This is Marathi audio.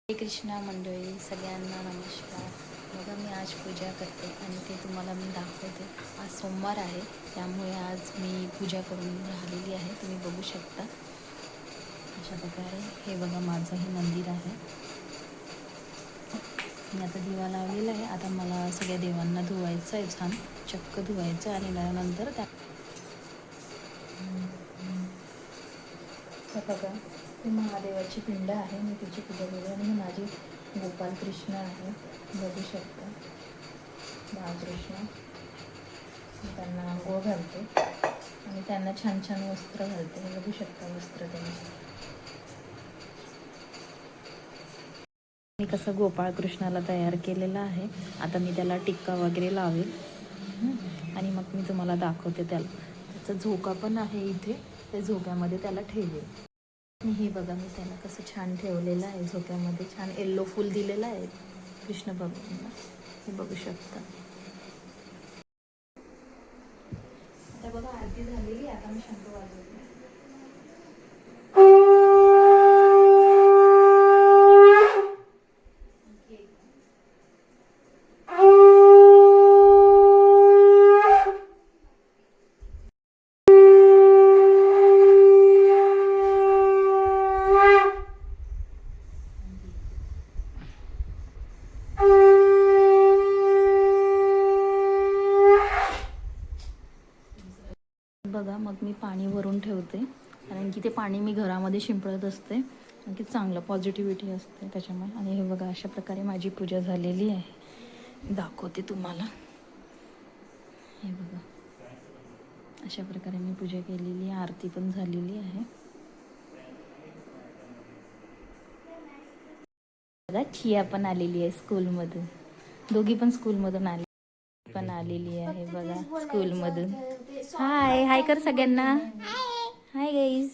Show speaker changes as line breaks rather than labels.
हरे कृष्णा मंडळी, सगळ्यांना नमस्कार. बघा मी आज पूजा करते आणि ते तुम्हाला मी दाखवते. आज सोमवार आहे, त्यामुळे आज मी पूजा करून राहिलेली आहे. तुम्ही बघू शकता अशा प्रकारे. हे बघा माझं हे मंदिर आहे. मी आता दिवा लावलेला आहे. आता मला सगळ्या देवांना धुवायचं आहे, छान चक्क धुवायचं आणि त्यानंतर त्या बघा ही महादेवाची पिंड आहे. मी तिची पूजा केली आणि माझी गोपाल कृष्ण आहे, बघू शकता. बाळकृष्ण, मी त्यांना आंघोळ घालते आणि त्यांना छान छान वस्त्र घालते. हे बघू शकता वस्त्र त्यांचे. मी कसं गोपाळ कृष्णाला तयार केलेलं आहे. आता मी त्याला टिक्का वगैरे लावेल आणि मग मी तुम्हाला दाखवते. त्याचा झोका पण आहे इथे, त्या झोक्यामध्ये त्याला ठेवेल. आणि हे बघा मी त्याला कसं छान ठेवलेलं आहे झोक्यामध्ये. छान येल्लो फूल दिलेलं आहे कृष्ण भगवानला, हे बघू शकता. आता बघा आरती झालेली. आता मी शंख वाजवते. बघा मग मी पाणी भरून ठेवते, कारण की ते पाणी मी घरामध्ये शिंपडत असते, कारण की चांगलं पॉझिटिव्हिटी असते त्याच्यामुळे. आणि हे बघा अशा प्रकारे माझी पूजा झालेली आहे, दाखवते तुम्हाला. हे बघा अशा प्रकारे मी पूजा केलेली आहे. आरती पण झालेली आहे. बघा चिया पण आलेली आहे स्कूलमधून. दोघी पण स्कूलमधून आलेली आहे बघा स्कूलमधून. हाय हाय कर सगळ्यांना. Hi guys.